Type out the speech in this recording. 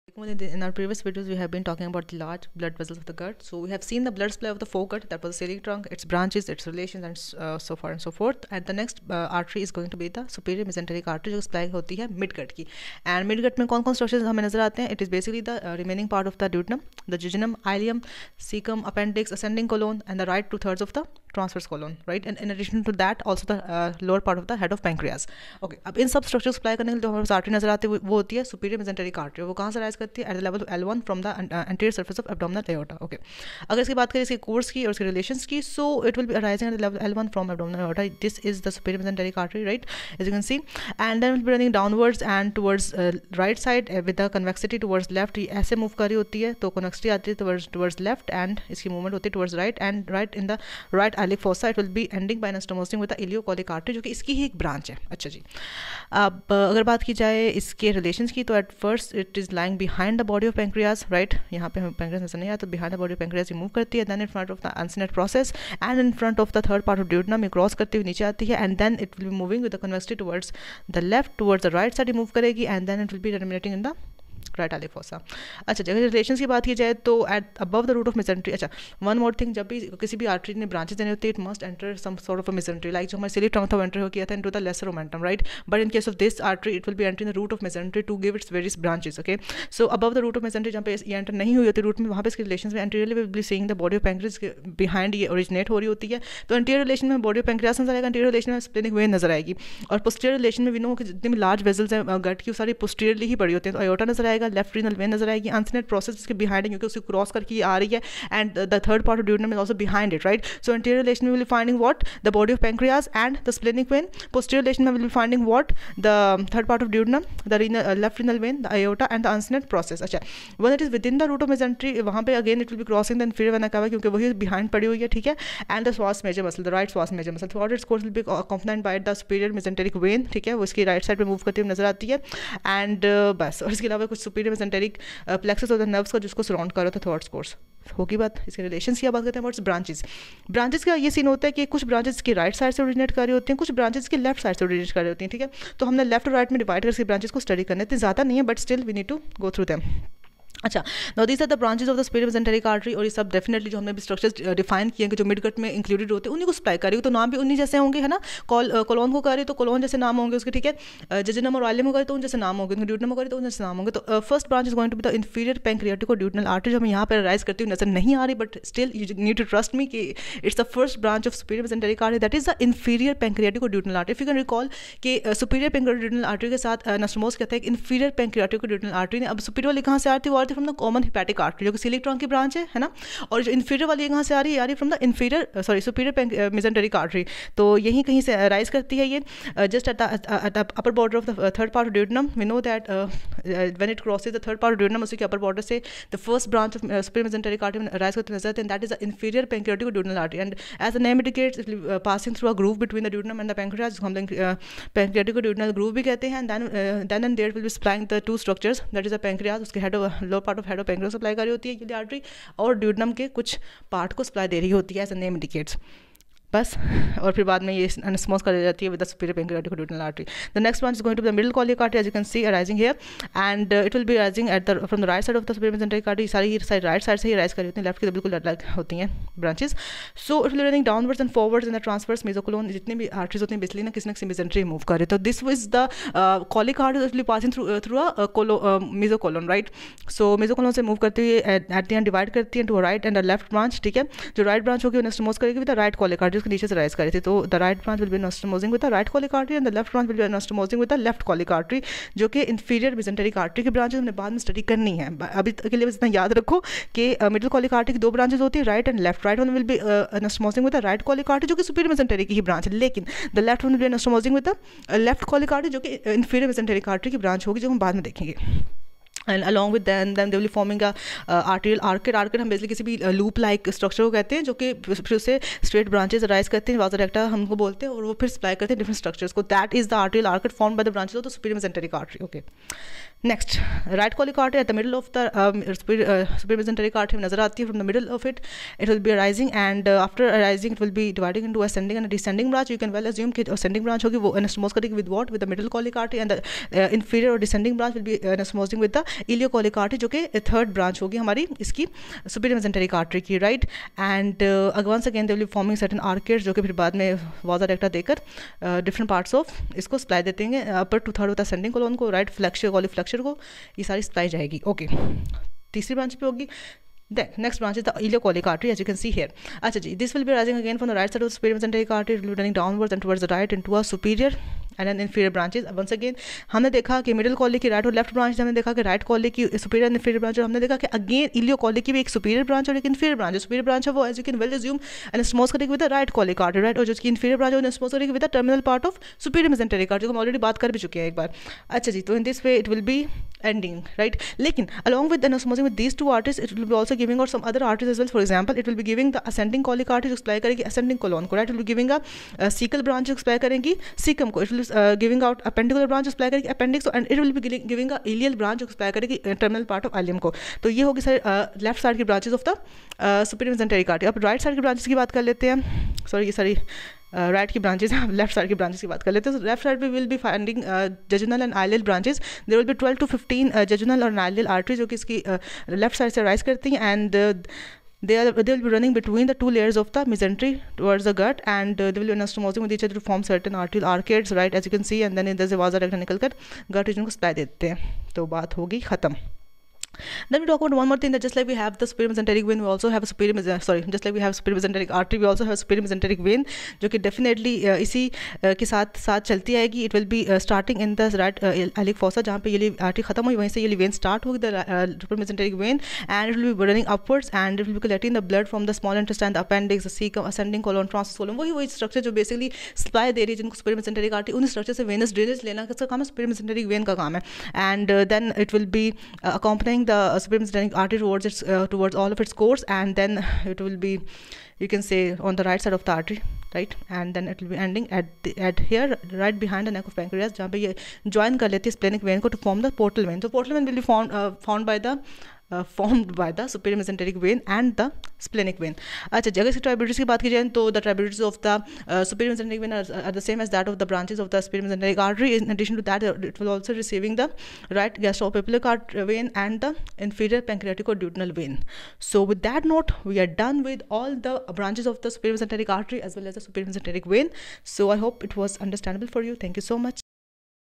In our previous videos, we have been talking about the large blood vessels of the gut. So we have seen the blood supply of the foregut, that was the celiac trunk, its branches, its relations, and so far and so forth. And the next artery is going to be the superior mesenteric artery, जो supply होती है midgut की. And midgut में कौन-कौन structures हमें नजर आते हैं? It is basically the remaining part of the duodenum, the jejunum, ileum, cecum, appendix, ascending colon, and the right 2/3 of the transverse colon, right? And in addition to that, also the lower part of the head of pancreas. Okay, अब इन सब structures supply करने के लिए जो हमारे पास artery नजर आती है वो होती है superior mesenteric artery. वो कहाँ से rise करती है? At the level of L1 from the anterior surface of abdominal aorta. Okay, अगर इसकी बात करें इसके course की और इसके relations की, so it will be arising at the level L1 from abdominal aorta. This is the superior mesenteric artery, right? As you can see, and then it will be running downwards and towards right side with the convexity towards left. ये ऐसे move कर रही होती है, तो convexity आती है towards left and इसकी movement होती है towards right, and right in the right iliac fossa it will be ending by anastomosing with the ileocolic artery, जो कि इसकी ही एक ब्रांच है. अच्छा जी, अब अगर बात की जाए इसके रिलेशंस की, तो at first it is lying behind the body of pancreas, right? यहाँ पे हमें पेंक्रियाज नजर नहीं आता, तो behind the body of pancreas move करती है, then in front of the uncinate process and in front of the third part of duodenum cross करती हुई नीचे आती है, and then it will be moving with the convexity towards the left, towards the right side move करेगी, and then it will be terminating in the right iliac fossa. अच्छा, जगह relations की बात की जाए तो at above the root of mesentery. अच्छा, one more thing, जब भी किसी भी आर्टरी ने ब्रांचेस देने होती है, it must enter some sort of a mesentery, like जो हमारे सिलिक ट्रंक था वो एंटर हो किया था into the lesser omentum, right? But in case of this artery it will be entering the root of mesentery to give its various branches. Okay, so above the root of mesentery जहाँ पे ये enter नहीं हुई होती root में, वहाँ पे इसके रिलेशन में anteriorly will be seeing the body of pancreas behind ये ओरिजिनेट हो रही होती है. तो एंटीरियर रिलेशन में बॉडी ऑफ पैंक्रियास नजर आएगा, एंटीरियर रिलेशन में स्प्लेनिक वेन नजर आएगी, और पोस्टीरियर रिलेशन में वी नो कि जितनी भी लार्ज वेजल्स हैं गट की वो सारी पोस्टीरियरली ही पड़ी होती हैं. तो अयोर्टा नजर आएगा, लेफ्ट रीनल वेन नजर आएगी, अनसिनेट प्रोसेस इसके बिहाइंड है क्योंकि उसको क्रॉस करके आ रही है, and the third part of duodenum is also behind it, right? So anterior relation में will be finding what the body of pancreas and the splenic vein. Posterior relation में will be finding what the third part of duodenum, the left renal vein, the aorta and the uncinate process. अच्छा, when it is within the root of mesentery, वहाँ पे again it will be crossing the inferior vena cava क्योंकि वही behind पड़ी हुई है, ठीक है? And the psoas major muscle, the right psoas major muscle throughout its course will be accompanied by the superior mesenteric vein, ठीक है? वो इसकी राइट साइड पे मूव करती हुई नजर आती है, एंड बस. और इसके अलावा कुछ superior mesenteric plexus of the nerves का जिसको सराउंड कर रहा था थॉट्स कोर्स. होगी बात. इसके रिलेशंस की बात करते हैं. What's branches? ब्रांचेस का ये सीन होता है कि कुछ ब्रांचेस की राइट साइड से ओरिजिनेट कर रही होती हैं, कुछ ब्रांचेस की लेफ्ट साइड से ओरिजिनेट कर रही होती हैं, ठीक है? तो हमने लेफ्ट और राइट में डिवाइड करके ब्रांचेस को स्टडी करने, इतनी ज़्यादा नहीं है, but still we need to go through them. अच्छा, now these are the branches of the superior mesenteric artery, और ये सब डेफिनेटली जो हमने भी स्ट्रक्चर्स डिफाइन किए हैं कि जो मिडगट में इंक्लूडेड होते हैं उन्हीं को सप्लाई करेगी, तो नाम भी उन्हीं जैसे होंगे, है ना? कोलोन को करे तो कोलोन जैसे नाम होंगे उसके, ठीक है? जजेनम और आइलियम को करे तो उन जैसे नाम होंगे, ड्यूडेनम को करे तो उन जैसे नाम होंगे. तो first branch is going to be the inferior pancreaticoduodenal artery, जो हमें यहाँ पर राइज करती हुई नजर नहीं आ रही, but still you need to trust me कि it's the first branch of superior mesenteric artery, that is the inferior pancreaticoduodenal artery. If you can recall कि सुपीरियर पैंक्रियाटिको ड्यूडेनल आर्टरी के साथ एनास्टोमोस कहते हैं इंफीरियर पैंक्रियाटिको ड्यूडेनल आर्टरी ने. अब superior वाली कहाँ से आती है? वो आती है from the common hepatic artery जो कि सिलिक ट्रंक की ब्रांच है ना? और जो इंफीरियर वाली कहाँ से आ रही है from the inferior superior mesenteric artery. तो यहीं कहीं से राइज करती है ये, just at the upper border of the third part of duodenum. We know that when it crosses the third part of duodenum, उसी के अपर बॉर्डर से the first branch of superior mesenteric artery rise करते नजर आते हैं, that is the inferior pancreaticoduodenal artery. And as the name indicates it will passing through a groove between the duodenum and the pancreas, हम pancreaticoduodenal groove भी कहते हैं. Then and there will be supplying the two structures, that is the pancreas, उसके head lower part of head of pancreas supply कर रही होती है ये आर्टरी, और ड्यूडेनम के कुछ पार्ट को सप्लाई दे रही होती है, एज अ नेम इंडिकेट्स. बस, और फिर बाद में ये अनस्मोस कर जाती है with the superior pancreaticoduodenal artery. The next branch is going to be the middle colic artery, as you can see arising here, and it will be rising at the from the right side of the superior mesenteric artery. Sorry side right side से ही rise कर होती हैं, left की तो बिल्कुल अलग होती हैं branches. So it will running downwards and forwards in the transverse mesocolon. जितनी भी आर्टरीज होती हैं बेसिकली ना किसी न किसी मेसेंट्री मूव कर रहे, तो this was the colic artery will passing through a mesocolon, right? So mesocolon से मूव करती हुई एट द एंड डिवाइड करती है to right and the left branch, ठीक है? जो राइट ब्रांच होगी अनस्टोमोस करेगी with the right colic artery, उसके नीचे से राइज कर रही थी. तो the right branch will be anastomosing with the right colic artery and the left branch will be anastomosing with the left colic artery, जो कि inferior mesenteric artery की ब्रांचेस हमने बाद में स्टडी करनी है. अभी के लिए बस इतना याद रखो कि मिडिल colic artery की दो ब्रांचेस होती है, right and left. Right one will be anastomosing with the right colic artery जो कि superior mesenteric की ही ब्रांच है, लेकिन the left one will be anastomosing with the left colic artery जो कि inferior mesenteric artery की ब्रांच होगी, जो हम बाद में देखेंगे. And along with then they will be forming a arterial arcade. arcade हम बेसिकली किसी भी लूप लाइक स्ट्रक्चर को कहते हैं जो कि फिर उससे स्ट्रेट ब्रांचेस राइज करते हैं, वाजा रेक्टा हमको बोलते हैं, और वो फिर सप्लाई करते हैं डिफरेंट स्ट्रक्चर्स को. That is the arterial arcade formed by the branches of the superior mesenteric artery. Okay, next right colic artery at the middle of the superior mesenteric artery नजर आती है. From the middle of it will be arising, and after arising it will be dividing into ascending and descending branch. You can well assume कि ascending branch होगी वो anastomose करेगी with what, with the middle colic artery, and the inferior or descending branch will be anastomosing with the ileocolic artery जो कि third branch होगी हमारी इसकी superior mesenteric artery की, right. And once again they will be forming certain arcades जो कि फिर बाद में वाजा रेक्टा देकर different parts of इसको supply देते हैं upper to third with ascending colon को, right, flexure colic flexure को, ये सारी supply जाएगी. ओके, तीसरी ब्रांच पे होगी. Then next branch is the ileocolic artery, as you can see here. अच्छा जी, this will be rising again from the right side of the superior mesenteric artery. It will be running downwards and towards the right into a superior and then inferior branches. Once again हमने देखा कि middle colic की right और left branch, हमने देखा कि right colic की superior and inferior branch, और हमने देखा कि अगेन इलियोकॉलिक की भी एक सुपीरियर ब्रांच और एक इंफीरियर ब्रांच है. सुपीरियर ब्रांच है वो as you can well assume anastomose करेगी with the right colic artery, right, और जो इसकी इंफीरियर ब्रांच है एनास्टोमोस करेगी with the terminal part of superior mesenteric artery, जो हम ऑलरेडी बात कर भी चुके हैं एक बार. अच्छा जी, तो in this way it will B ending, right. लेकिन along with anastomosing with these two arteries, it will be also giving out some other arteries as well. For example, it will be giving the ascending colic artery जो supply करेगी ascending colon को, right. It will be giving a cecal branch जो supply करेगी cecum को. It will be giving out appendicular branch जो supply करेगी appendix, and it will be giving a ileal branch जो supply करेगी terminal part of ileum को. तो ये होगी सर लेफ्ट साइड की branches of the superior mesenteric artery. अब राइट साइड की ब्रांचेस की बात कर लेते हैं. सॉरी, ये सारी राइट की ब्रांचेस हैं. लेफ्ट साइड की ब्रांचेस की बात कर लेते हैं. तो लेफ्ट साइड पे will be finding jejunal and ileal branches. There will be 12 to 15 jejunal और आइलियल आर्टरी जो कि इसकी लेफ्ट साइड से राइज करती हैं, and they will be running between the two layers of the mesentery towards the gut, and they will be anastomosing with each other to form certain arterial arcades, right, as you can see, and then there's a vasa recta निकल कर gut region को supply देते हैं. तो बात होगी ख़त्म. Then we talk about one more thing, that just like we have the superior mesenteric vein, we also have a just like we have superior mesenteric artery, we also have superior mesenteric vein जो कि definitely इसी के साथ साथ चलती आएगी. It will be starting in the right iliac fossa, जहाँ पे ये artery खत्म हुई वहीं से ये vein start होगी, the superior mesenteric vein, and it will be running upwards, and it will be collecting the blood from the small intestine, the appendix, the cecum, ascending colon, transverse colon. वही structure जो basically supply दे रही है जिनको superior mesenteric artery, उन structure से venous drainage लेना किसका काम है, superior mesenteric vein का काम है. And then it will be accompanying the superior mesenteric artery towards all of its course, and then it will be, you can say, on the right side of the artery, right, and then it will be ending at here right behind the neck of pancreas, जहाँ पे ये join कर लेती है splenic vein को to form the portal vein. So portal vein will be formed by the superior mesenteric vein and the splenic vein. अच्छा, अगर इसकी tributaries की बात की जाए तो the tributaries of the superior mesenteric vein are the same as that of the branches of the superior mesenteric artery. In addition to that, it will also receiving the right gastroepiphytic vein and the inferior pancreaticoduodenal vein. So with that note, we are done with all the branches of the superior mesenteric artery as well as the superior mesenteric vein. So I hope it was understandable for you. Thank you so much.